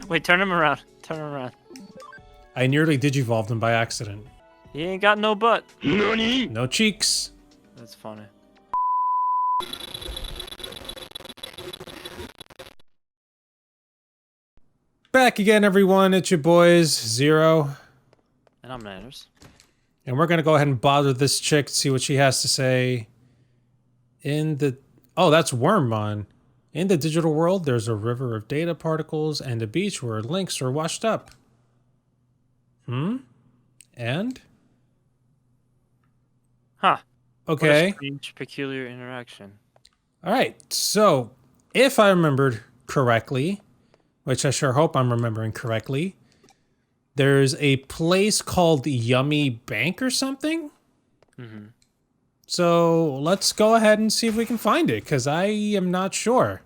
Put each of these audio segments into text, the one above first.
Wait, turn him around. Turn him around. I nearly digivolved him by accident. He ain't got no butt. NANI? No cheeks. That's funny. Back again, everyone. It's your boys, Zero. And I'm Nanners. And we're gonna go ahead and bother this chick to see what she has to say. Oh, that's Wormmon. In the digital world, there's a river of data particles and a beach where links are washed up. And? Huh. Okay. What a strange, peculiar interaction. Alright, so, if I remembered correctly, which I sure hope I'm remembering correctly, there's a place called Yummy Bank or something? So, let's go ahead and see if we can find it, because I am not sure.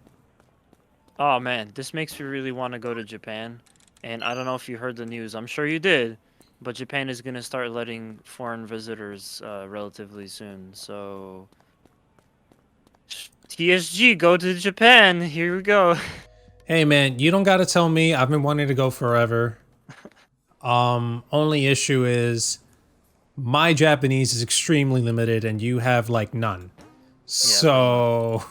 Oh man, this makes me really want to go to Japan. And I don't know if you heard the news. I'm sure you did. But Japan is going to start letting foreign visitors relatively soon. So, TSG, go to Japan. Here we go. Hey man, you don't gotta tell me. I've been wanting to go forever. Only issue is my Japanese is extremely limited and you have like none. So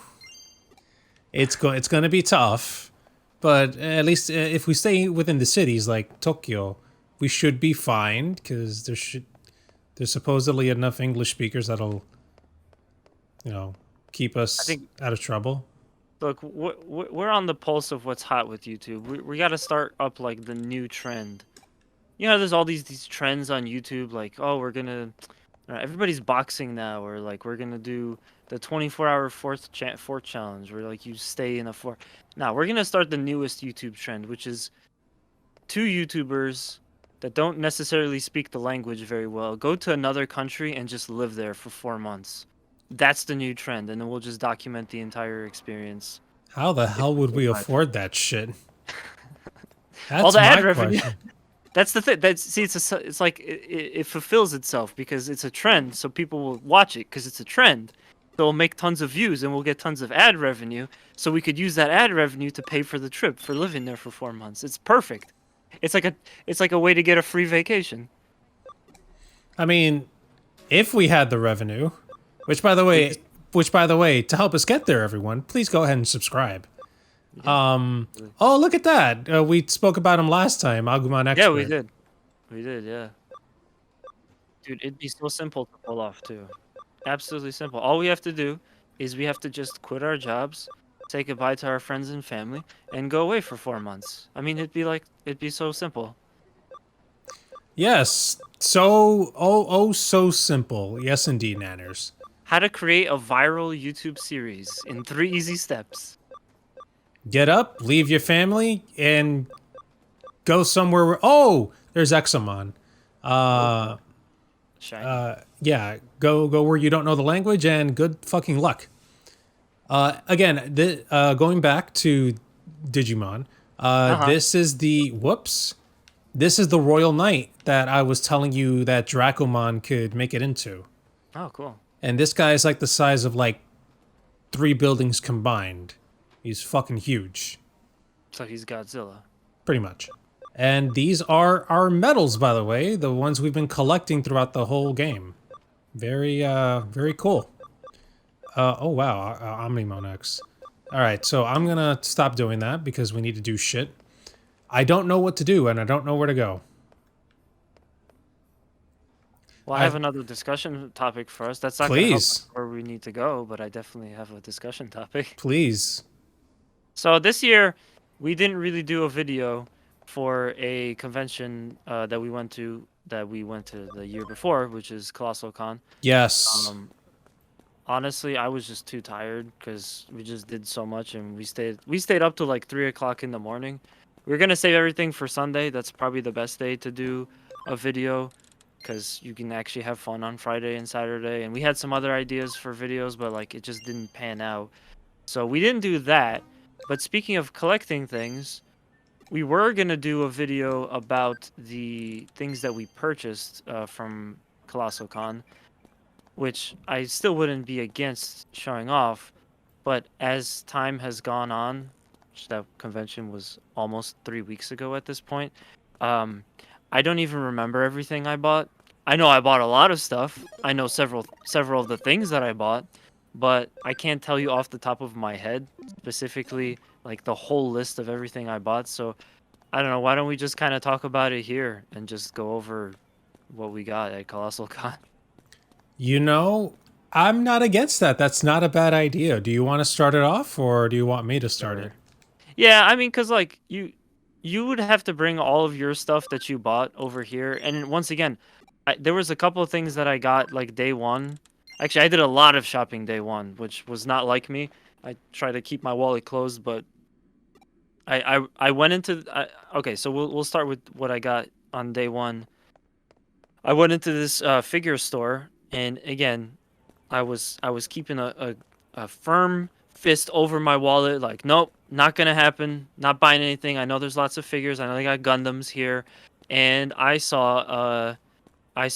it's gonna be tough. But at least if we stay within the cities like Tokyo, we should be fine because there's supposedly enough English speakers that'll, you know, keep us out of trouble. Look, we're on the pulse of what's hot with YouTube. We got to start up like the new trend. You know, there's all these trends on YouTube, like, oh, we're gonna, everybody's boxing now, or like we're gonna do the 24-hour fort challenge, where like you stay in a fort. Now we're gonna start the newest YouTube trend, which is two YouTubers that don't necessarily speak the language very well go to another country and just live there for 4 months. That's the new trend, and then we'll just document the entire experience. How the hell would we afford that shit? That's all the ad my revenue. question. That's the thing. It's like it fulfills itself because it's a trend, so people will watch it because it's a trend. So we'll make tons of views and we'll get tons of ad revenue. So we could use that ad revenue to pay for the trip for living there for 4 months. It's perfect. It's like a way to get a free vacation. I mean, if we had the revenue, which by the way, to help us get there, everyone, please go ahead and subscribe. Oh, look at that. We spoke about him last time, Agumon Expert. Yeah, we did. We did, yeah. Dude, it'd be so simple to pull off, too. Absolutely simple. All we have to do is we have to just quit our jobs, say goodbye to our friends and family, and go away for 4 months. I mean, it'd be so simple. Yes. So, so simple. Yes, indeed, Nanners. How to create a viral YouTube series in 3 easy steps. Get up, leave your family, and go somewhere where... Oh! There's Examon. Yeah, go where you don't know the language, and good fucking luck. Again, going back to Digimon, this is the... Whoops. This is the Royal Knight that I was telling you that Dracomon could make it into. Oh, cool. And this guy is like the size of like 3 buildings combined. He's fucking huge. So he's Godzilla. Pretty much. And these are our medals, by the way. The ones we've been collecting throughout the whole game. Very, very cool. Oh wow, Omnimon X. Alright, so I'm gonna stop doing that because we need to do shit. I don't know what to do and I don't know where to go. Well, I have another discussion topic for us. That's not going to help us where we need to go, but I definitely have a discussion topic. Please. So this year, we didn't really do a video for a convention that we went to the year before, which is Colossal Con. Yes. Honestly, I was just too tired because we just did so much, and we stayed up to like 3 o'clock in the morning. We were gonna save everything for Sunday. That's probably the best day to do a video, because you can actually have fun on Friday and Saturday. And we had some other ideas for videos, but like it just didn't pan out. So we didn't do that. But speaking of collecting things, we were gonna do a video about the things that we purchased from Colossal Con, which I still wouldn't be against showing off. But as time has gone on, which that convention was almost 3 weeks ago at this point. I don't even remember everything I bought. I know I bought a lot of stuff. I know several of the things that I bought, but I can't tell you off the top of my head specifically like the whole list of everything I bought. So I don't know. Why don't we just kind of talk about it here and just go over what we got at Colossal Con? You know, I'm not against that. That's not a bad idea. Do you want to start it off, or do you want me to start it? Yeah, I mean, cause like you would have to bring all of your stuff that you bought over here, and once again, there was a couple of things that I got like day one. Actually, I did a lot of shopping day one, which was not like me. I try to keep my wallet closed, but I went into okay. So we'll start with what I got on day one. I went into this figure store, and again, I was keeping a firm fist over my wallet, like, nope, not gonna happen. Not buying anything. I know there's lots of figures. I know they got Gundams here, and I saw a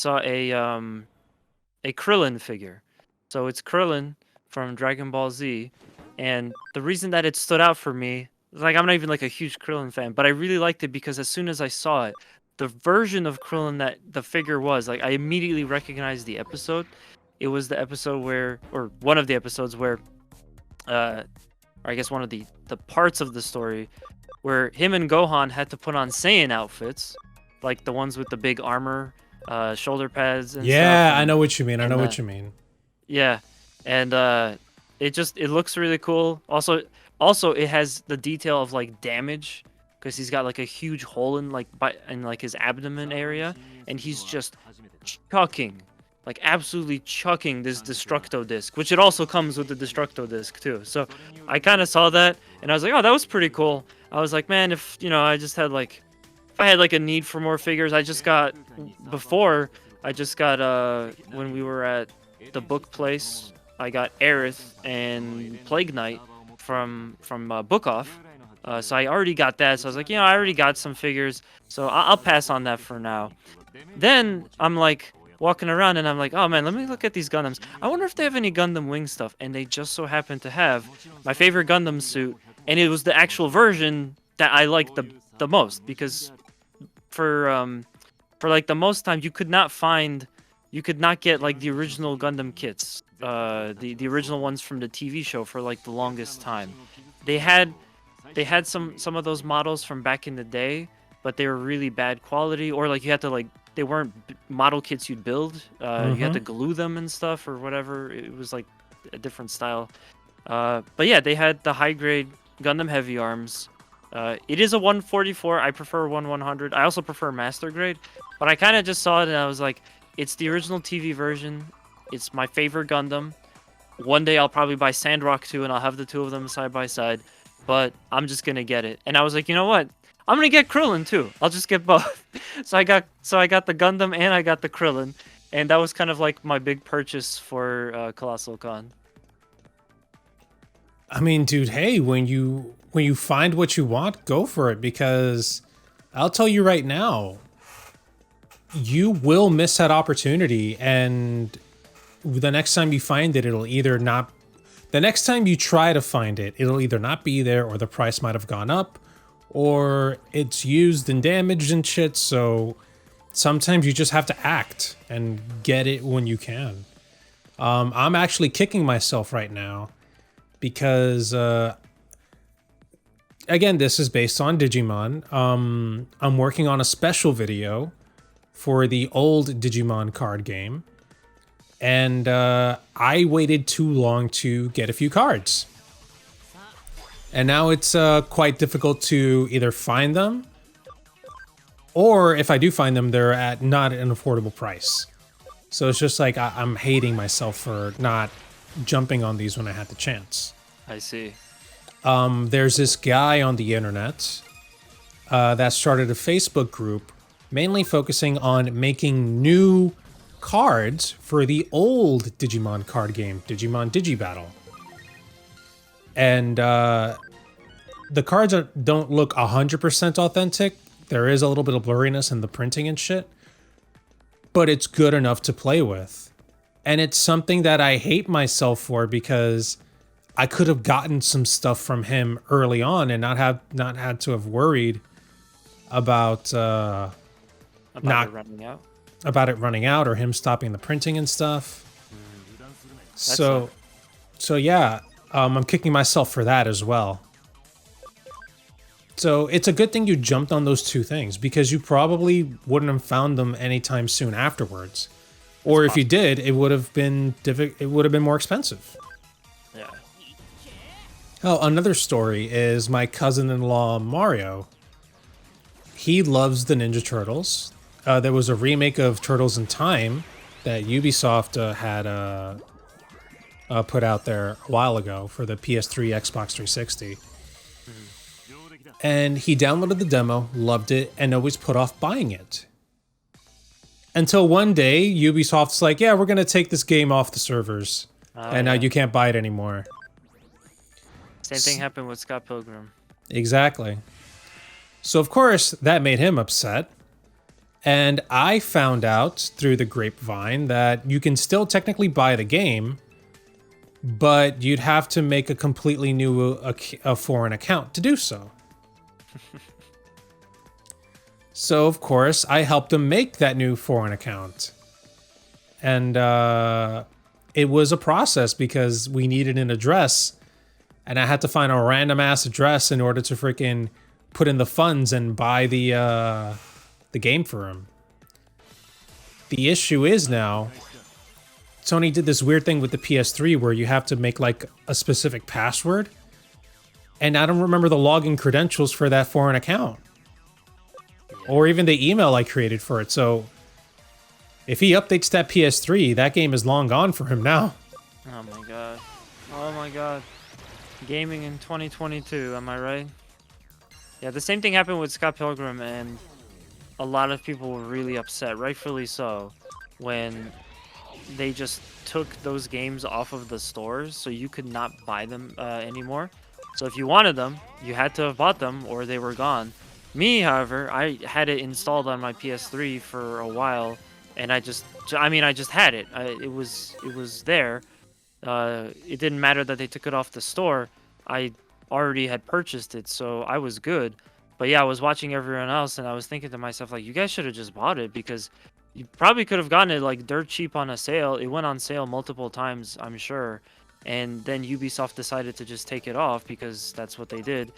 Krillin figure. So it's Krillin from Dragon Ball Z, and the reason that it stood out for me, like, I'm not even like a huge Krillin fan, but I really liked it because as soon as I saw it, the version of Krillin that the figure was, like, I immediately recognized the episode. It was the episode where, or one of the episodes where, or I guess one of the parts of the story where him and Gohan had to put on Saiyan outfits, like the ones with the big armor, shoulder pads and stuff. Yeah, I know what you mean. I know what you mean. Yeah, and it looks really cool. Also, it has the detail of like damage because he's got like a huge hole in like his abdomen area, and he's just chucking, like absolutely chucking this Destructo disc, which it also comes with the Destructo disc too. So I kind of saw that, and I was like, oh, that was pretty cool. I was like, man, if I just had like, if I had like a need for more figures, I just got when we were at the book place, I got Aerith and Plague Knight from Book Off. So I already got that. So I was like, I already got some figures, so I'll pass on that for now. Then I'm like walking around and I'm like, oh man, let me look at these Gundams. I wonder if they have any Gundam Wing stuff. And they just so happen to have my favorite Gundam suit, and it was the actual version that I liked the most, because for like the most time you could not get like the original Gundam kits, the original ones from the TV show for like the longest time. They had some of those models from back in the day, but they were really bad quality, or like you had to like, they weren't model kits you'd build. You had to glue them and stuff or whatever. It was like a different style. But yeah, they had the high grade Gundam Heavy Arms. It is a 144. I prefer 100. I also prefer Master Grade, but I kind of just saw it and I was like, it's the original TV version. It's my favorite Gundam. One day I'll probably buy Sandrock too, and I'll have the two of them side by side. But I'm just gonna get it. And I was like, you know what? I'm gonna get Krillin too. I'll just get both. So I got the Gundam and I got the Krillin, and that was kind of like my big purchase for Colossal Con. I mean, dude, hey, when you find what you want, go for it, because I'll tell you right now, you will miss that opportunity, and the next time you find it, it'll either not. The next time you try to find it, it'll either not be there, or the price might have gone up, or it's used and damaged and shit. So sometimes you just have to act and get it when you can. I'm actually kicking myself right now because, again, this is based on Digimon. I'm working on a special video for the old Digimon card game. And I waited too long to get a few cards. And now it's quite difficult to either find them, or if I do find them, they're at not an affordable price. So it's just like I'm hating myself for not jumping on these when I had the chance. I see. There's this guy on the internet that started a Facebook group mainly focusing on making new cards for the old Digimon card game, Digimon Digibattle. And the cards don't look 100% authentic. There is a little bit of blurriness in the printing and shit, but it's good enough to play with. And it's something that I hate myself for, because I could have gotten some stuff from him early on and not had to have worried about About it running out. about it running out or him stopping the printing and stuff. So yeah, I'm kicking myself for that as well. So it's a good thing you jumped on those two things because you probably wouldn't have found them anytime soon afterwards. Or if you did, it would have been more expensive. Yeah. Oh, another story is my cousin-in-law Mario. He loves the Ninja Turtles. There was a remake of Turtles in Time that Ubisoft had put out there a while ago for the PS3, Xbox 360. And he downloaded the demo, loved it, and always put off buying it. Until one day, Ubisoft's like, yeah, we're going to take this game off the servers. And now you can't buy it anymore. Same thing happened with Scott Pilgrim. Exactly. So, of course, that made him upset. And I found out through the grapevine that you can still technically buy the game, but you'd have to make a completely new a foreign account to do so. So, of course, I helped him make that new foreign account. And it was a process because we needed an address. And I had to find a random ass address in order to freaking put in the funds and buy the game for him. The issue is now, Sony did this weird thing with the PS3 where you have to make like a specific password. And I don't remember the login credentials for that foreign account. Or even the email I created for it. So if he updates that PS3, that game is long gone for him now. Oh my god. Oh my god. Gaming in 2022, am I right? Yeah, the same thing happened with Scott Pilgrim, and a lot of people were really upset, rightfully so, when they just took those games off of the stores, so you could not buy them anymore. So if you wanted them, you had to have bought them, or they were gone. Me, however, I had it installed on my PS3 for a while, and I just had it. It was there. It didn't matter that they took it off the store. I already had purchased it, so I was good. But yeah, I was watching everyone else, and I was thinking to myself, like, you guys should have just bought it, because you probably could have gotten it like dirt cheap on a sale. It went on sale multiple times, I'm sure. And then Ubisoft decided to just take it off because that's what they did.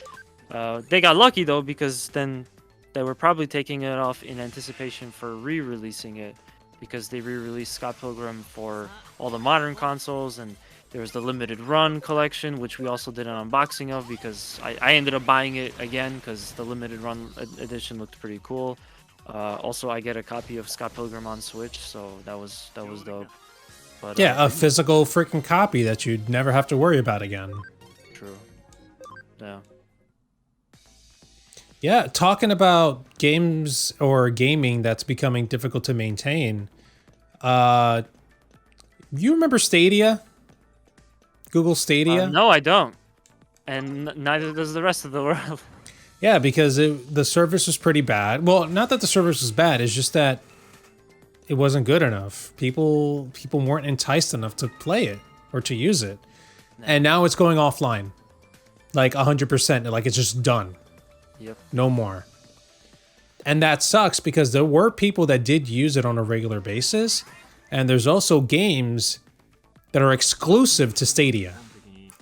They got lucky though, because then they were probably taking it off in anticipation for re-releasing it, because they re-released Scott Pilgrim for all the modern consoles, and there was the limited run collection, which we also did an unboxing of, because I ended up buying it again because the limited run edition looked pretty cool. Also, I get a copy of Scott Pilgrim on Switch, so that was dope. But, yeah, a physical freaking copy that you'd never have to worry about again. True. Yeah. Yeah, talking about games or gaming that's becoming difficult to maintain. You remember Stadia? Google Stadia? No, I don't. And neither does the rest of the world. Yeah, because the service was pretty bad. Well, not that the service was bad, it's just that it wasn't good enough. People weren't enticed enough to play it or to use it. No. And now it's going offline. Like 100%, like it's just done. Yep. No more. And that sucks because there were people that did use it on a regular basis, and there's also games that are exclusive to Stadia.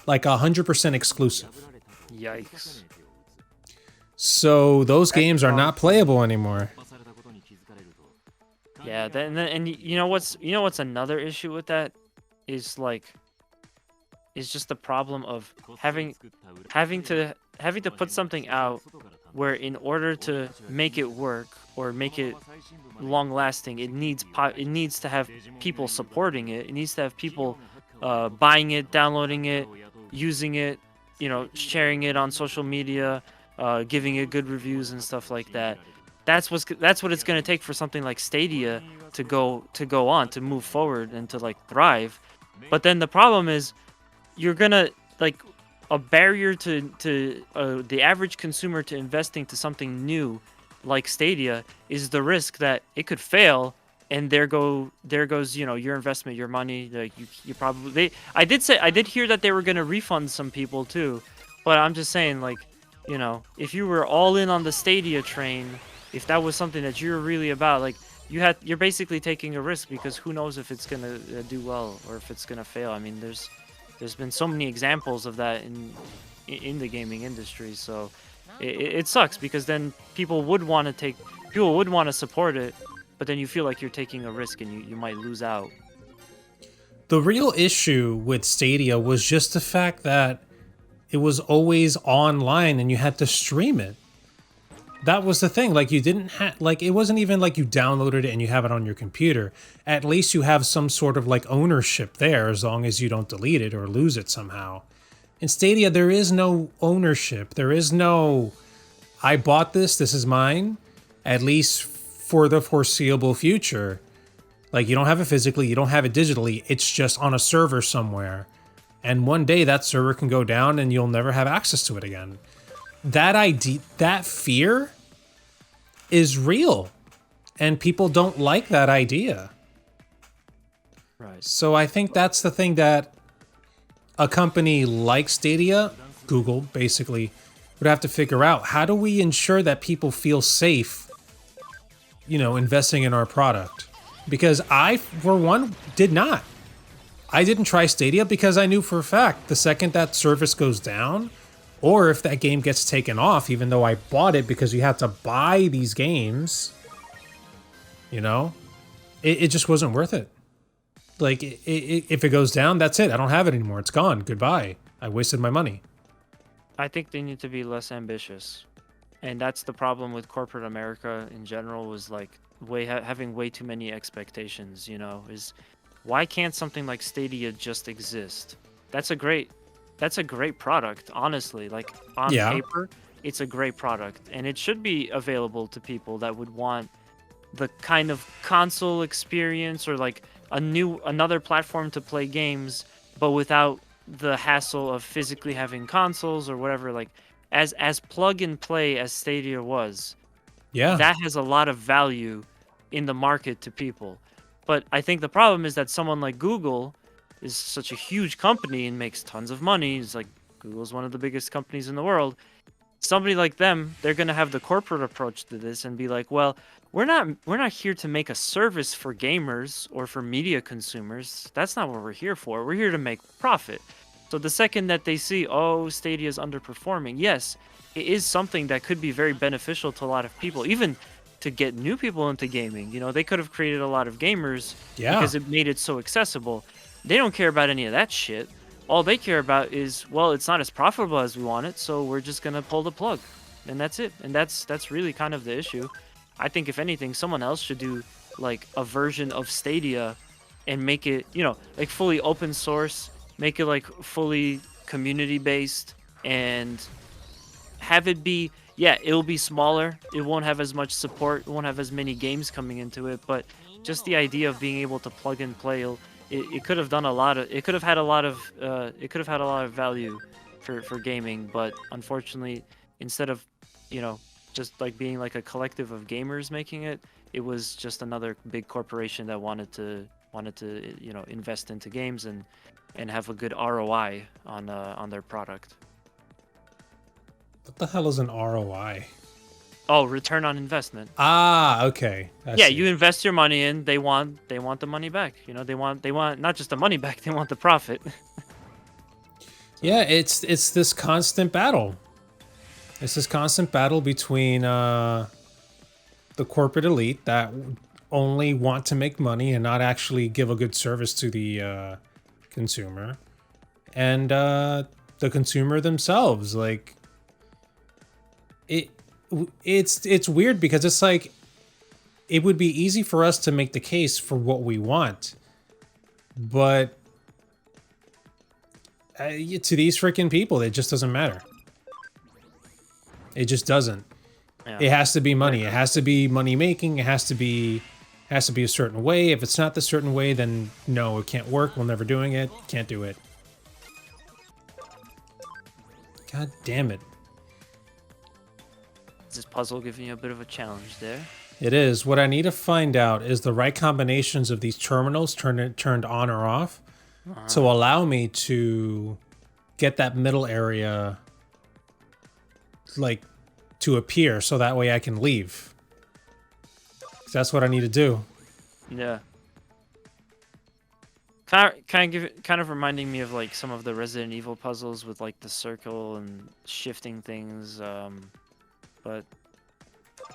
Like 100% exclusive. Yikes. So those games are not playable anymore. Yeah, and you know what's another issue with that is just the problem of having to put something out where, in order to make it work or make it long lasting, it needs to have people supporting it. It needs to have people buying it, downloading it, using it, sharing it on social media, giving it good reviews and stuff like that. That's what it's going to take for something like Stadia to go on, to move forward and to thrive. But then the problem is, you're gonna a barrier to the average consumer to investing to something new like Stadia is the risk that it could fail and there goes, you know, your investment, your money. Like you probably I did hear that they were gonna refund some people too, but I'm just saying, like, you know, if you were all in on the Stadia train, if that was something that you're really about, like, you're basically taking a risk, because who knows if it's gonna do well or if it's gonna fail. I mean, there's been so many examples of that in the gaming industry, so it sucks, because then people would want to support it, but then you feel like you're taking a risk and you might lose out. The real issue with Stadia was just the fact that it was always online and you had to stream it. That was the thing. Like, you didn't have, like, it wasn't even like you downloaded it and you have it on your computer. At least you have some sort of like ownership there, as long as you don't delete it or lose it somehow. In Stadia, there is no ownership. There is no, I bought this is mine, at least for the foreseeable future. Like, you don't have it physically, you don't have it digitally, it's just on a server somewhere. And one day that server can go down and you'll never have access to it again. That fear is real, and people don't like that idea. Right. So I think that's the thing that a company like Stadia, Google basically, would have to figure out. How do we ensure that people feel safe, you know, investing in our product? Because I, for one, did not. I didn't try Stadia because I knew for a fact the second that service goes down, or if that game gets taken off, even though I bought it because you have to buy these games, you know, it just wasn't worth it. Like, if it goes down, that's it. I don't have it anymore. It's gone. Goodbye. I wasted my money. I think they need to be less ambitious. And that's the problem with corporate America in general, was like having way too many expectations, you know, is why can't something like Stadia just exist? That's a great product, honestly. Like, on paper, it's a great product, and it should be available to people that would want the kind of console experience, or like another platform to play games, but without the hassle of physically having consoles or whatever. Like, as plug and play as Stadia was, that has a lot of value in the market to people. But I think the problem is that someone like Google is such a huge company and makes tons of money. It's like, Google's one of the biggest companies in the world. Somebody like them, they're going to have the corporate approach to this and be like, well, we're not here to make a service for gamers or for media consumers. That's not what we're here for. We're here to make profit. So the second that they see, oh, Stadia is underperforming, yes, it is something that could be very beneficial to a lot of people, even to get new people into gaming. You know, they could have created a lot of gamers because it made it so accessible. They don't care about any of that shit. All they care about is, well, it's not as profitable as we want it, so we're just gonna pull the plug, and that's it. And that's really kind of the issue. I think, if anything, someone else should do like a version of Stadia and make it, you know, like fully open source, make it like fully community based, and have it be, yeah, it'll be smaller. It won't have as much support. It won't have as many games coming into it, but just the idea of being able to plug and play, it could have done a lot of, it could have had a lot of value for gaming. But unfortunately, instead of, you know, just like being like a collective of gamers making it, it was just another big corporation that wanted to you know, invest into games and have a good ROI on their product. What the hell is an ROI? Oh, return on investment. Ah, okay. I see. You invest your money in, they want the money back. You know, they want not just the money back, they want the profit. Yeah, it's this constant battle. It's this constant battle between the corporate elite that only want to make money and not actually give a good service to the consumer, and the consumer themselves. Like, it's weird, because it's like, it would be easy for us to make the case for what we want, but to these freaking people, it just doesn't matter. It just doesn't. Yeah. It has to be money. It has to be money making. It has to be a certain way. If it's not the certain way, then no, it can't work. We're never doing it. Can't do it. God damn it. this puzzle giving you a bit of a challenge there. It is. What I need to find out is the right combinations of these terminals turned on or off to allow me to get that middle area like to appear so that way I can leave. That's what I need to do. Yeah. Kind of reminding me of like some of the Resident Evil puzzles with like the circle and shifting things. But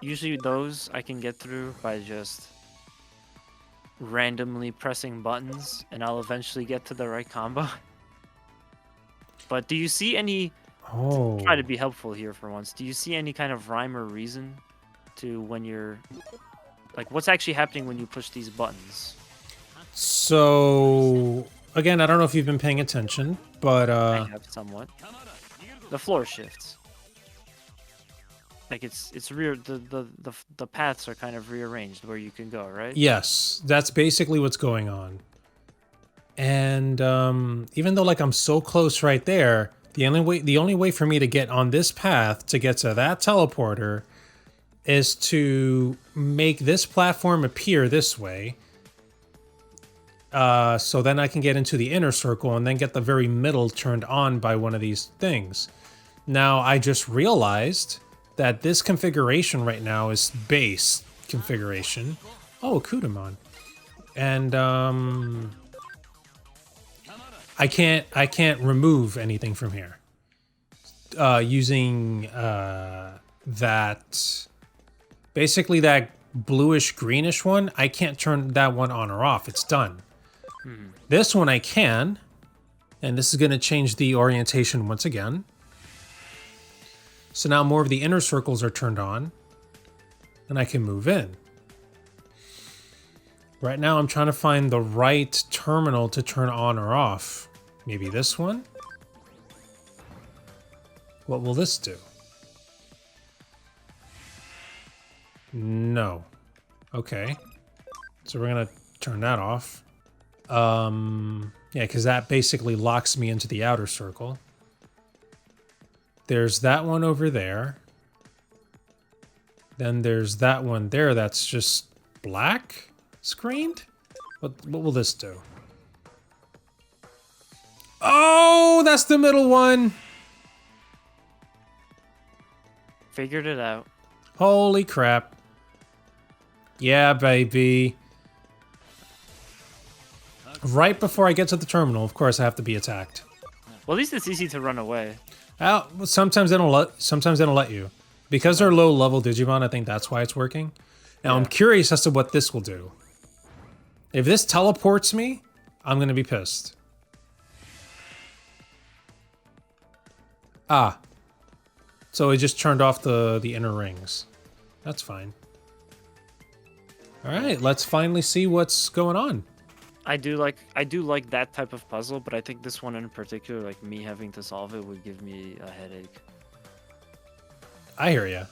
usually those I can get through by just randomly pressing buttons, and I'll eventually get to the right combo. But do you see any? Oh. Try to be helpful here for once. Do you see any kind of rhyme or reason to when you're like what's actually happening when you push these buttons? So again, I don't know if you've been paying attention, but I have somewhat. The floor shifts. Like it's the paths are kind of rearranged where you can go, right? yes, that's basically what's going on. And even though like I'm so close right there, the only way for me to get on this path to get to that teleporter is to make this platform appear this way. So then I can get into the inner circle and then get the very middle turned on by one of these things. Now, I just realized that this configuration right now is base configuration. Oh, Kudamon. And I can't remove anything from here. Using that basically that bluish greenish one, I can't turn that one on or off. It's done. This one I can, and this is going to change the orientation once again. So now more of the inner circles are turned on, and I can move in. Right now I'm trying to find the right terminal to turn on or off. Maybe this one? What will this do? No. Okay. So we're going to turn that off. Yeah, because that basically locks me into the outer circle. There's that one over there. Then there's that one there that's just black screened? What will this do? Oh, that's the middle one! Figured it out. Holy crap. Yeah, baby. Right before I get to the terminal, of course, I have to be attacked. Well, at least it's easy to run away. Sometimes they don't let you. Because they're low level Digimon, I think that's why it's working. Now, I'm curious as to what this will do. If this teleports me, I'm going to be pissed. Ah. So it just turned off the inner rings. That's fine. All right, let's finally see what's going on. I do like that type of puzzle, but I think this one in particular, like me having to solve it, would give me a headache. I hear ya.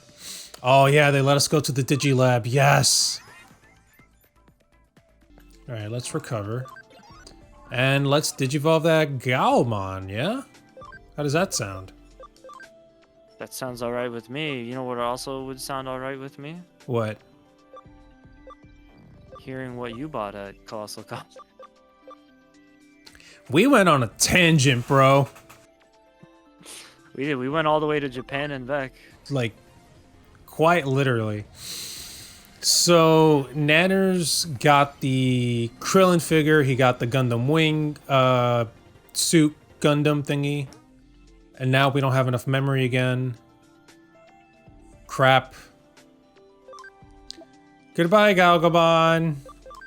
Oh yeah, they let us go to the Digilab. Yes. All right, let's recover, and let's Digivolve that Gaomon. Yeah. How does that sound? That sounds all right with me. You know what also would sound all right with me? What? Hearing what you bought at Colossal Cost. We went on a tangent, bro. We did. We went all the way to Japan and back. Like, quite literally. So, Nanners got the Krillin figure. He got the Gundam Wing suit Gundam thingy. And now we don't have enough memory again. Crap. Goodbye, Galgabon.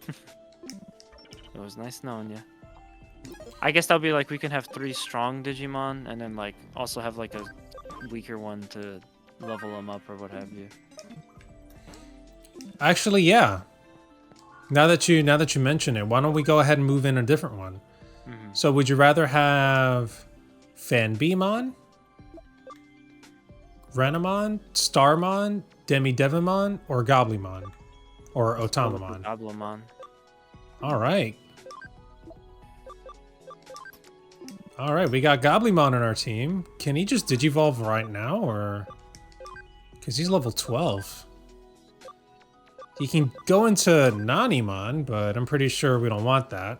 It was nice knowing you. I guess that'll be like we can have 3 strong Digimon, and then like also have like a weaker one to level them up or what have you. Actually, yeah. Now that you mention it, why don't we go ahead and move in a different one? So would you rather have Fanbimon, Renamon, Starmon, Demidevimon, or Goblimon? Or Otamamon? Goblimon. Alright. Alright, we got Goblimon on our team. Can he just Digivolve right now, or... Because he's level 12. He can go into Nannimon, but I'm pretty sure we don't want that.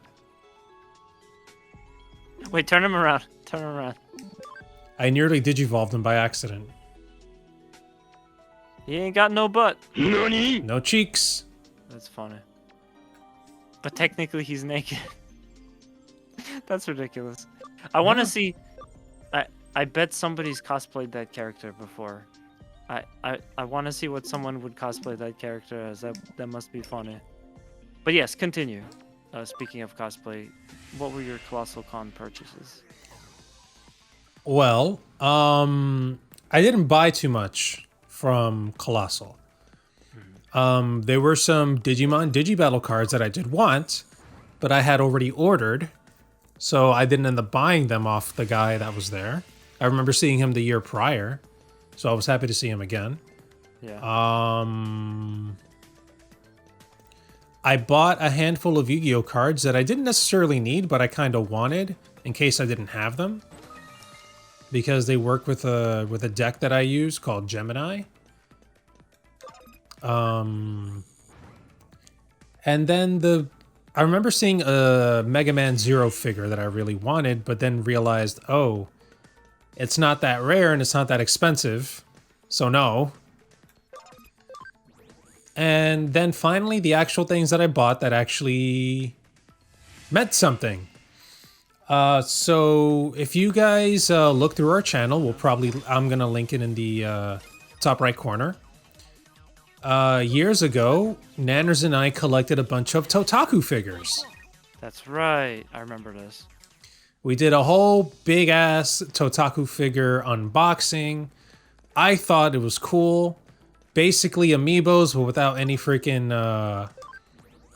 Wait, turn him around. Turn him around. I nearly Digivolved him by accident. He ain't got no butt. No cheeks. That's funny. But technically he's naked. That's ridiculous. I want to see... I bet somebody's cosplayed that character before. I want to see what someone would cosplay that character as. That must be funny. But yes, continue. Speaking of cosplay, what were your Colossal Con purchases? Well, I didn't buy too much from Colossal. There were some Digimon Digibattle cards that I did want, but I had already ordered, so I didn't end up buying them off the guy that was there. I remember seeing him the year prior, so I was happy to see him again. Yeah. I bought a handful of Yu-Gi-Oh cards that I didn't necessarily need, but I kind of wanted in case I didn't have them, because they work with a deck that I use called Gemini. And then I remember seeing a Mega Man Zero figure that I really wanted, but then realized, oh, it's not that rare and it's not that expensive, so no. And then finally, the actual things that I bought that actually meant something. So if you guys look through our channel, I'm gonna link it in the top right corner. Years ago, Nanners and I collected a bunch of Totaku figures. That's right. I remember this. We did a whole big-ass Totaku figure unboxing. I thought it was cool. Basically amiibos, but without any freaking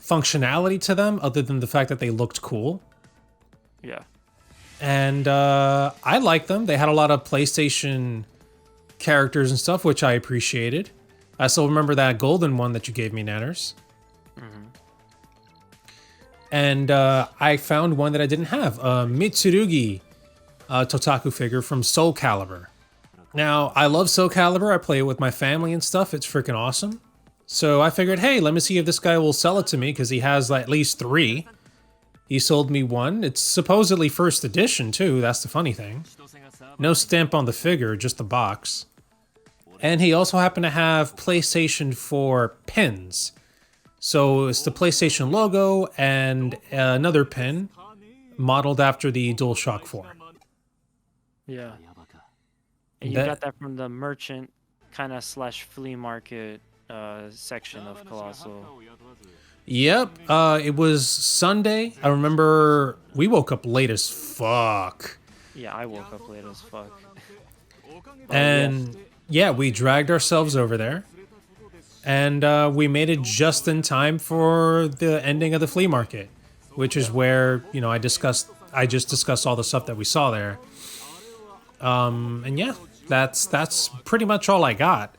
functionality to them, other than the fact that they looked cool. Yeah. And I liked them. They had a lot of PlayStation characters and stuff, which I appreciated. I still remember that golden one that you gave me, Nanners. And I found one that I didn't have, a Mitsurugi Totaku figure from Soul Calibur. Now, I love Soul Calibur. I play it with my family and stuff. It's freaking awesome. So I figured, hey, let me see if this guy will sell it to me, because he has at least 3. He sold me 1. It's supposedly first edition, too. That's the funny thing. No stamp on the figure, just the box. And he also happened to have PlayStation 4 pins. So it's the PlayStation logo and another pin modeled after the DualShock 4. Yeah. And you got that from the merchant kind of / flea market section of Colossal. Yep. It was Sunday. I remember we woke up late as fuck. Yeah, I woke up late as fuck. And yeah, we dragged ourselves over there. And we made it just in time for the ending of the flea market, which is where, you know, I just discussed all the stuff that we saw there. And yeah, that's pretty much all I got.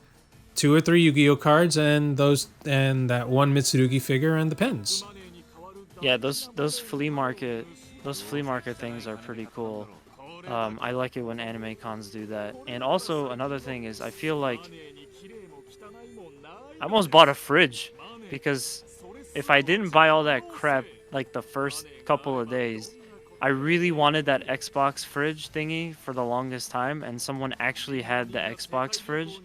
2 or 3 Yu-Gi-Oh cards and that 1 Mitsurugi figure and the pins. Yeah, those flea market things are pretty cool. I like it when anime cons do that. And also another thing is, I feel like I almost bought a fridge, because if I didn't buy all that crap like the first couple of days, I really wanted that Xbox fridge thingy for the longest time, and someone actually had the Xbox fridge.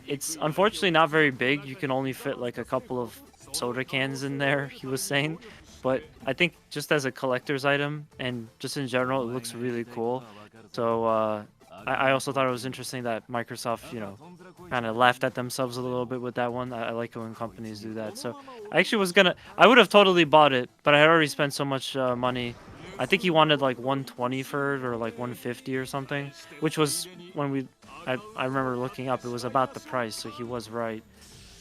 It's unfortunately not very big. You can only fit like a couple of soda cans in there, he was saying. But I think just as a collector's item and just in general, it looks really cool. So I also thought it was interesting that Microsoft, you know, kind of laughed at themselves a little bit with that one. I like it when companies do that. So I actually I would have totally bought it, but I had already spent so much money. I think he wanted like 120 for it, or like 150 or something, which was when I remember looking up, it was about the price, so he was right.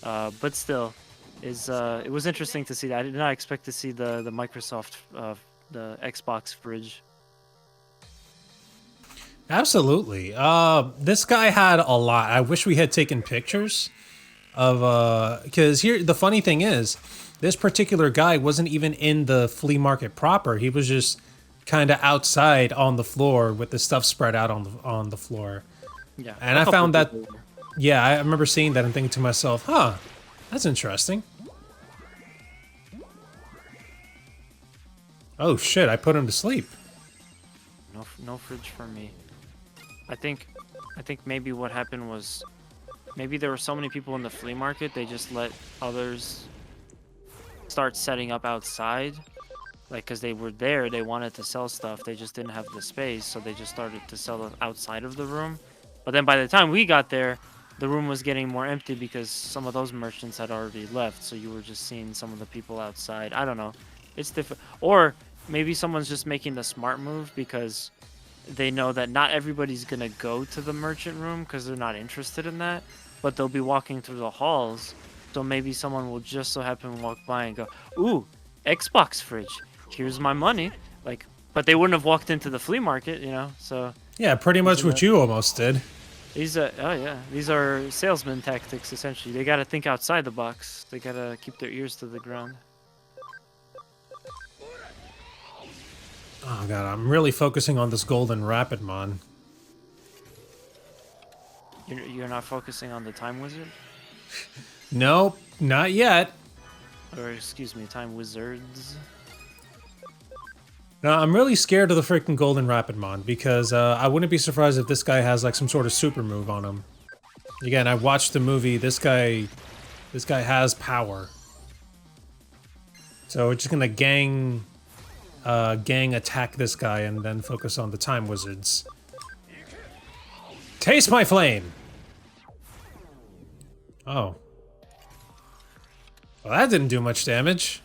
But still, it was interesting to see that. I did not expect to see the Microsoft, the Xbox fridge. Absolutely. This guy had a lot. I wish we had taken pictures of, because here, the funny thing is, this particular guy wasn't even in the flea market proper. He was just kind of outside on the floor with the stuff spread out on the floor. Yeah. And I found that, yeah, I remember seeing that and thinking to myself, huh, that's interesting. Oh shit, I put him to sleep. No fridge for me. I think maybe what happened was maybe there were so many people in the flea market they just let others start setting up outside, like because they were there, they wanted to sell stuff, they just didn't have the space, so they just started to sell it outside of the room. But then by the time we got there, the room was getting more empty because some of those merchants had already left, so you were just seeing some of the people outside. I don't know, it's different. Or maybe someone's just making the smart move because they know that not everybody's gonna go to the merchant room because they're not interested in that, but they'll be walking through the halls. So maybe someone will just so happen to walk by and go, "Ooh, Xbox fridge. Here's my money." Like, but they wouldn't have walked into the flea market, you know. So Yeah, pretty much what you almost did. these are these are salesman tactics essentially. They gotta think outside the box. They gotta keep their ears to the ground. Oh god, I'm really focusing on this golden Rapidmon. You're not focusing on the time wizard, Nope, not yet. or excuse me, time wizards. No, I'm really scared of the freaking golden Rapidmon because I wouldn't be surprised if this guy has like some sort of super move on him. Again, I watched the movie. This guy has power. So we're just gonna gang attack this guy and then focus on the time wizards. Taste my flame! Oh. Well, that didn't do much damage.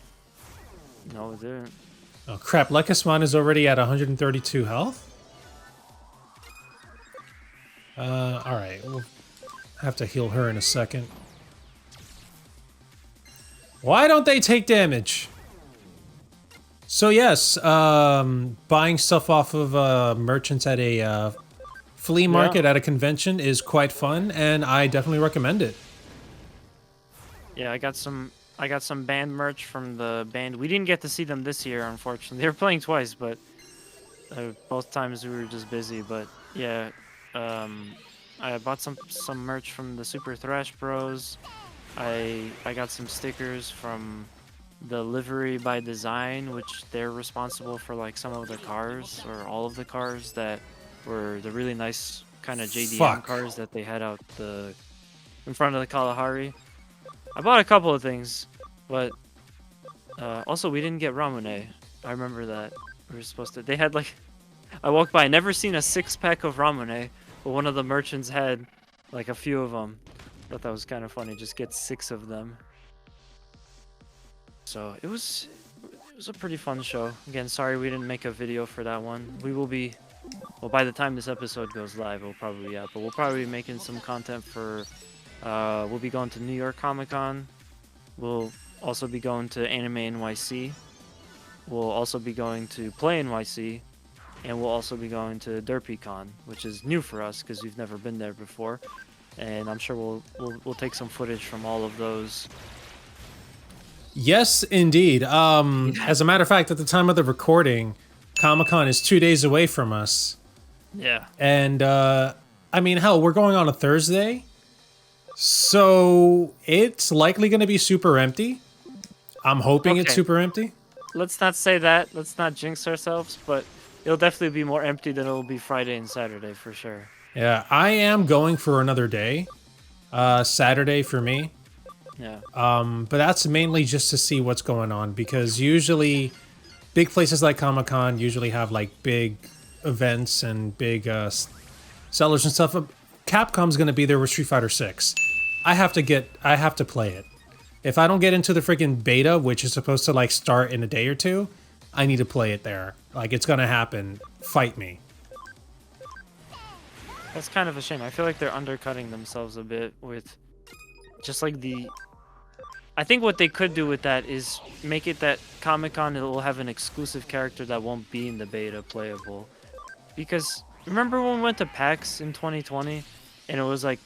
No, it didn't. Oh crap, Lekismon is already at 132 health? Alright, we'll have to heal her in a second. Why don't they take damage? So yes, buying stuff off of merchants at a flea market at a convention is quite fun, and I definitely recommend it. Yeah, I got some band merch from the band. We didn't get to see them this year, unfortunately. They were playing twice, but both times we were just busy. But yeah, I bought some merch from the Super Thrash Bros. I got some stickers from the Livery by Design, which they're responsible for like some of the cars or all of the cars that were the really nice kind of JDM cars that they had out in front of the Kalahari. I bought a couple of things, but also we didn't get Ramune. I remember that. We were supposed to. They had like, I walked by, never seen a 6-pack of Ramune, but one of the merchants had like a few of them. Thought that was kind of funny. Just get 6 of them. So it was a pretty fun show. Again, sorry we didn't make a video for that one. We will be, well, by the time this episode goes live, we'll probably be out, but we'll probably be making some content for. We'll be going to New York Comic Con. We'll also be going to Anime NYC. We'll also be going to Play NYC. And we'll also be going to DerpyCon, which is new for us because we've never been there before. And I'm sure we'll take some footage from all of those. Yes, indeed. As a matter of fact, at the time of the recording, Comic-Con is 2 days away from us. Yeah. And, I mean, hell, we're going on a Thursday. So it's likely going to be super empty. I'm hoping it's super empty. Let's not say that. Let's not jinx ourselves, but it'll definitely be more empty than it'll be Friday and Saturday for sure. Yeah, I am going for another day. Saturday for me. Yeah. But that's mainly just to see what's going on because usually big places like Comic-Con usually have like big events and big sellers and stuff. Capcom's going to be there with Street Fighter 6. I have to play it. If I don't get into the freaking beta, which is supposed to like start in a day or two, I need to play it there. Like it's going to happen. Fight me. That's kind of a shame. I feel like they're undercutting themselves a bit with just like I think what they could do with that is make it that Comic-Con will have an exclusive character that won't be in the beta playable. Because remember when we went to PAX in 2020 and it was like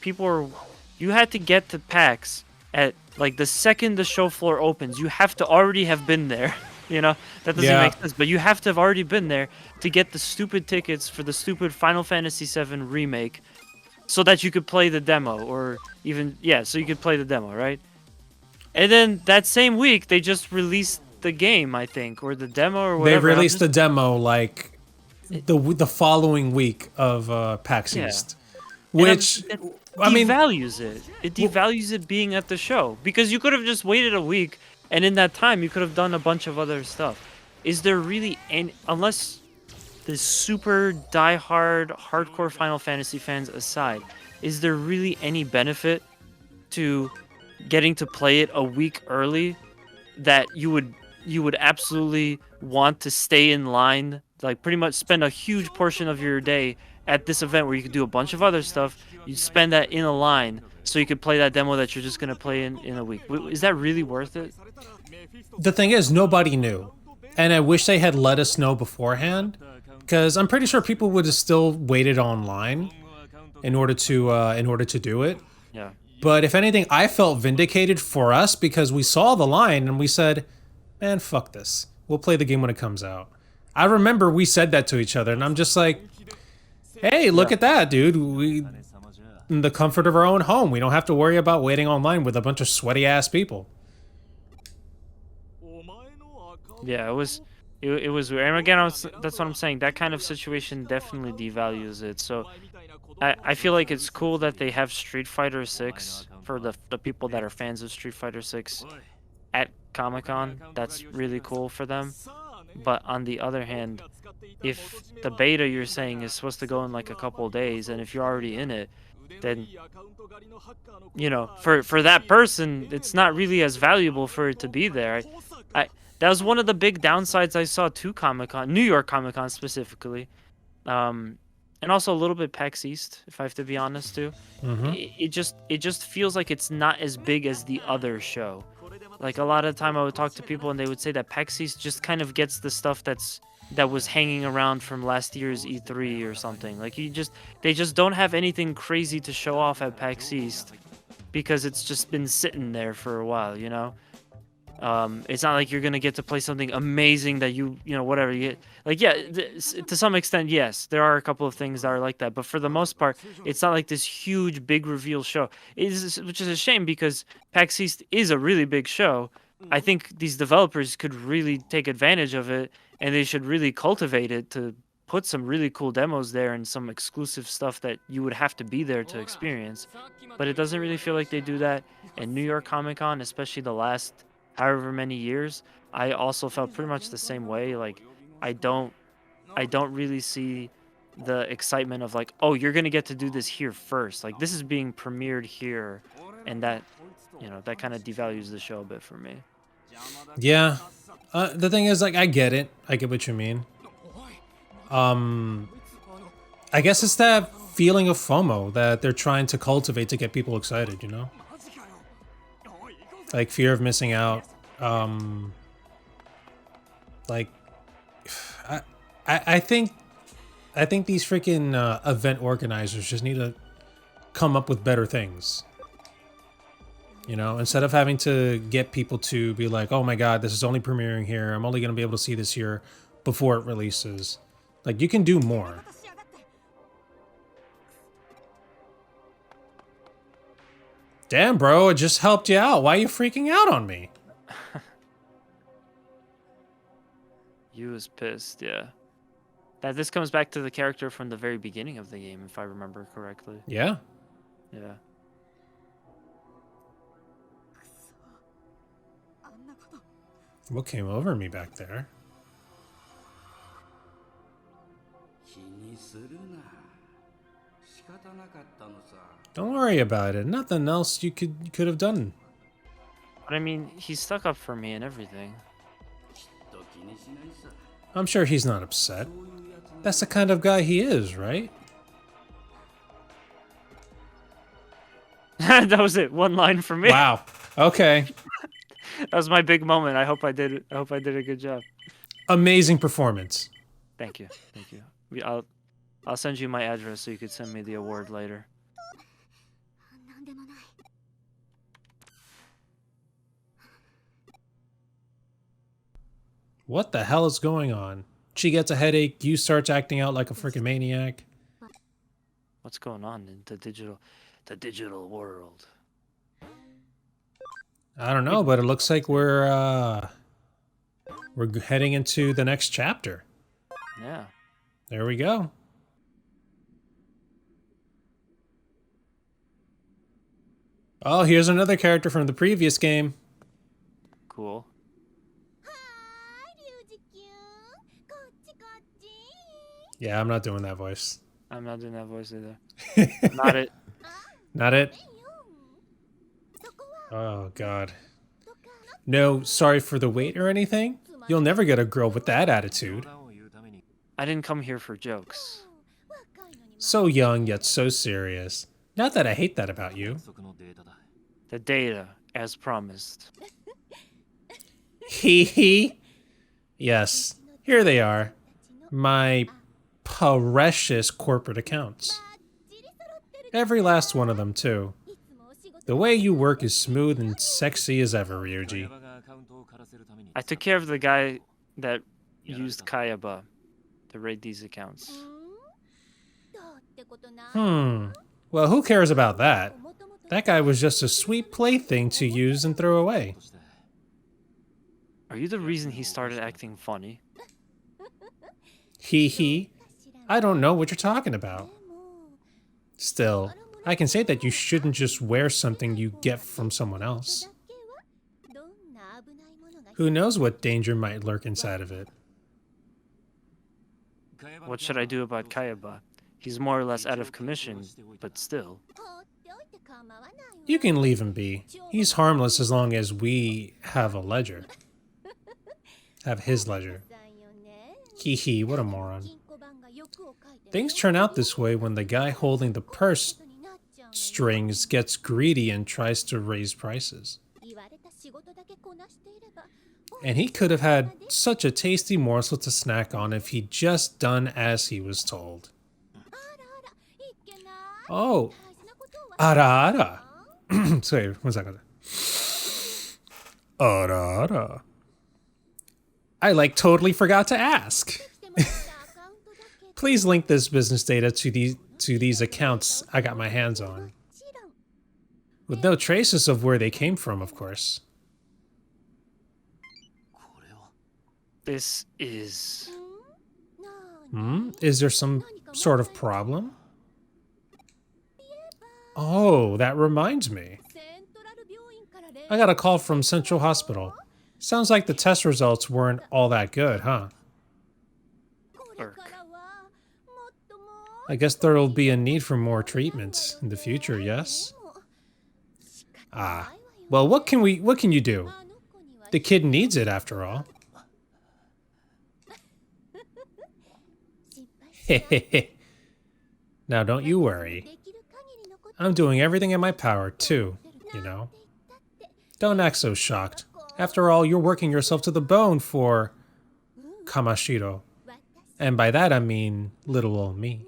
you had to get to PAX at like the second the show floor opens. You have to already have been there. You know, that doesn't make sense. But you have to have already been there to get the stupid tickets for the stupid Final Fantasy VII remake so that you could play the demo, or even so you could play the demo, right? And then that same week they just released the game, I think, or the demo or whatever. They released the demo like the following week of PAX East, which I mean, devalues it. It devalues it being at the show, because you could have just waited a week, and in that time you could have done a bunch of other stuff. Is there really any, unless the super diehard hardcore Final Fantasy fans aside, is there really any benefit to getting to play it a week early that you would absolutely want to stay in line, like pretty much spend a huge portion of your day at this event where you could do a bunch of other stuff? You spend that in a line so you could play that demo that you're just going to play in a week. Is that really worth it? The thing is, nobody knew. And I wish they had let us know beforehand, because I'm pretty sure people would have still waited online in order to do it. Yeah. But if anything, I felt vindicated for us because we saw the line and we said, man, fuck this. We'll play the game when it comes out. I remember we said that to each other, and I'm just like, hey, look at that, dude. We, in the comfort of our own home, we don't have to worry about waiting online with a bunch of sweaty-ass people. Yeah, it was weird. And again, that's what I'm saying. That kind of situation definitely devalues it. So I feel like it's cool that they have Street Fighter 6 for the people that are fans of Street Fighter 6 at Comic-Con. That's really cool for them. But on the other hand, if the beta you're saying is supposed to go in like a couple days, and if you're already in it, then, you know, for that person, it's not really as valuable for it to be there. That was one of the big downsides I saw to Comic-Con, New York Comic-Con specifically, and also a little bit PAX East, if I have to be honest too. It just feels like it's not as big as the other show. Like, a lot of the time I would talk to people and they would say that PAX East just kind of gets the stuff that was hanging around from last year's E3 or something. Like, they just don't have anything crazy to show off at PAX East because it's just been sitting there for a while, you know? It's not like you're gonna get to play something amazing that you know, whatever you get. Like, yeah, to some extent, yes, there are a couple of things that are like that, but for the most part, it's not like this huge, big reveal show. Which is a shame, because PAX East is a really big show. I think these developers could really take advantage of it, and they should really cultivate it to put some really cool demos there and some exclusive stuff that you would have to be there to experience. But it doesn't really feel like they do that. And New York Comic Con, especially the last however many years, I also felt pretty much the same way. Like, I don't really see the excitement of like, oh, you're gonna get to do this here first. Like, this is being premiered here, and that, you know, that kind of devalues the show a bit for me. Yeah. The thing is, like, I get it. I get what you mean. I guess it's that feeling of FOMO that they're trying to cultivate to get people excited, you know? Like, fear of missing out. Like, I think these freaking event organizers just need to come up with better things. You know, instead of having to get people to be like, oh my god, this is only premiering here, I'm only going to be able to see this here before it releases. Like, you can do more. Damn, bro, it just helped you out. Why are you freaking out on me? You was pissed, yeah. This comes back to the character from the very beginning of the game, if I remember correctly. Yeah. Yeah. What came over me back there? Don't worry about it. Nothing else you could have done. But I mean, he stuck up for me and everything. I'm sure he's not upset. That's the kind of guy he is, right? That was it. One line for me. Wow. Okay. That was my big moment. I hope I did a good job. Amazing performance. Thank you. Thank you. I'll send you my address so you could send me the award later. What the hell is going on? She gets a headache, you starts acting out like a freaking maniac. What's going on in the digital world? I don't know, but it looks like we're heading into the next chapter. Yeah. There we go. Oh, here's another character from the previous game. Cool. Yeah, I'm not doing that voice. I'm not doing that voice either. Not it. Not it? Oh, God. No, sorry for the wait or anything. You'll never get a girl with that attitude. I didn't come here for jokes. So young, yet so serious. Not that I hate that about you. The data, as promised. Hee hee. Yes, here they are. My precious corporate accounts. Every last one of them, too. The way you work is smooth and sexy as ever, Ryuji. I took care of the guy that used Kayaba to raid these accounts. Well, who cares about that? That guy was just a sweet plaything to use and throw away. Are you the reason he started acting funny? Hee hee. I don't know what you're talking about. Still, I can say that you shouldn't just wear something you get from someone else. Who knows what danger might lurk inside of it? What should I do about Kayaba? He's more or less out of commission, but still. You can leave him be. He's harmless as long as we have a ledger. Have his ledger. Hee hee, what a moron. Things turn out this way when the guy holding the purse strings gets greedy and tries to raise prices. And he could have had such a tasty morsel to snack on if he'd just done as he was told. Oh, ara ara. Sorry, 1 second. Ara ara. I totally forgot to ask. Please link this business data to these accounts I got my hands on. With no traces of where they came from, of course. This is... Is there some sort of problem? Oh, that reminds me. I got a call from Central Hospital. Sounds like the test results weren't all that good, huh? Irk. I guess there'll be a need for more treatments in the future, yes? Ah. Well, what can you do? The kid needs it, after all. Hehehe. Now, don't you worry. I'm doing everything in my power, too, you know? Don't act so shocked. After all, you're working yourself to the bone for Kamashiro. And by that, I mean little old me.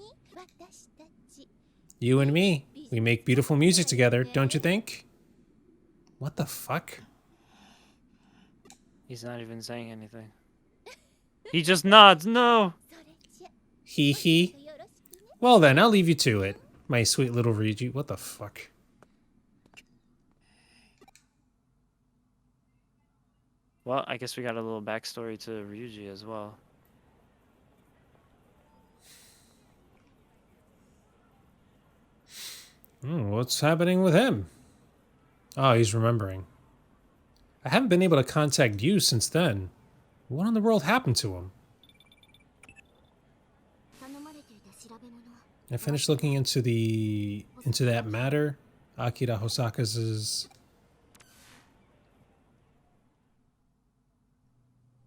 You and me, we make beautiful music together, don't you think? What the fuck? He's not even saying anything. He just nods, no! Hee hee. Well then, I'll leave you to it, my sweet little Ryuji. What the fuck? Well, I guess we got a little backstory to Ryuji as well. What's happening with him? Oh, he's remembering. I haven't been able to contact you since then. What in the world happened to him? I finished looking into that matter. Akira Hosaka's.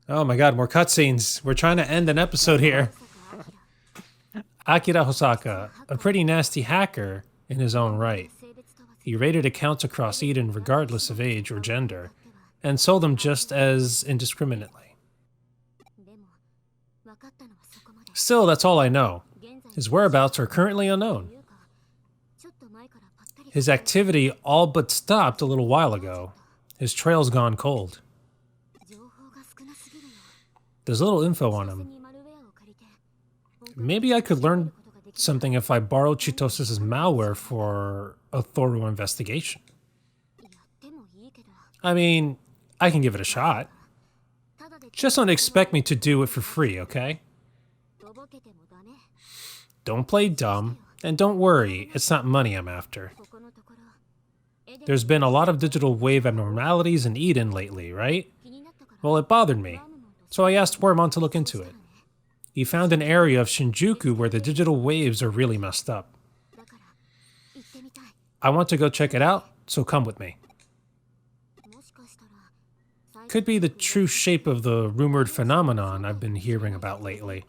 Oh my god, more cutscenes. We're trying to end an episode here. Akira Hosaka, a pretty nasty hacker in his own right. He raided accounts across Eden regardless of age or gender, and sold them just as indiscriminately. Still, that's all I know. His whereabouts are currently unknown. His activity all but stopped a little while ago. His trail's gone cold. There's little info on him. Maybe I could learn something if I borrowed Chitos's malware for a thorough investigation. I mean, I can give it a shot. Just don't expect me to do it for free, okay? Don't play dumb, and don't worry, it's not money I'm after. There's been a lot of digital wave abnormalities in Eden lately, right? Well, it bothered me, so I asked Wormon to look into it. He found an area of Shinjuku where the digital waves are really messed up. I want to go check it out, so come with me. Could be the true shape of the rumored phenomenon I've been hearing about lately.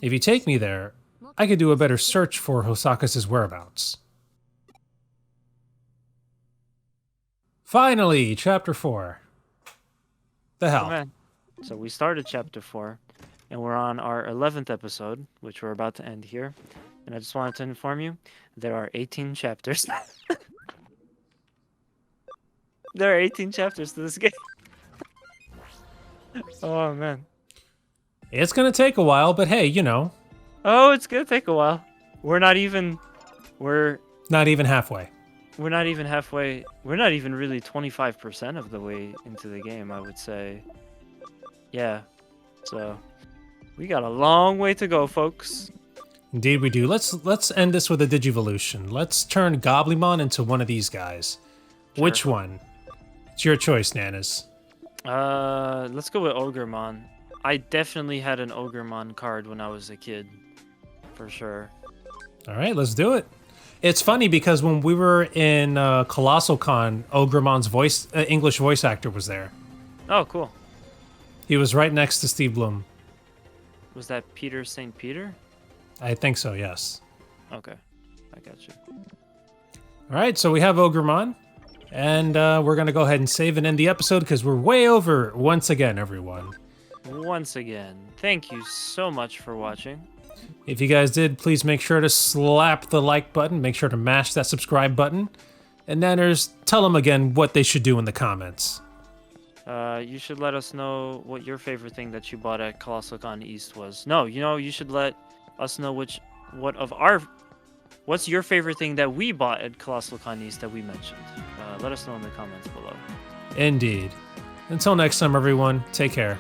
If you take me there, I could do a better search for Hosakas' whereabouts. Finally, Chapter 4. The hell? Oh, man. So we started Chapter 4, and we're on our 11th episode, which we're about to end here. And I just wanted to inform you, there are 18 chapters. There are 18 chapters to this game. Oh, man. It's gonna take a while, but hey, you know. Oh, it's gonna take a while. We're not even halfway. We're not even halfway. We're not even really 25% of the way into the game, I would say. Yeah. So, we got a long way to go, folks. Indeed we do. Let's end this with a Digivolution. Let's turn Goblimon into one of these guys. Sure. Which one? It's your choice, Nanners. Let's go with Ogremon. I definitely had an Ogremon card when I was a kid. For sure. Alright, let's do it. It's funny because when we were in Colossal Con, Ogremon's English voice actor was there. Oh, cool. He was right next to Steve Bloom. Was that Peter St. Peter? I think so, yes. Okay, I got you. Alright, so we have Ogremon. And we're going to go ahead and save and end the episode because we're way over once again, everyone. Once again, thank you so much for watching. If you guys did, please make sure to slap the like button. Make sure to mash that subscribe button. And Nanners, tell them again what they should do in the comments. You should let us know what your favorite thing that you bought at Colossal Con East was. No, you should let us know what's your favorite thing that we bought at Colossal Con East that we mentioned. Let us know in the comments below. Indeed. Until next time, everyone, take care.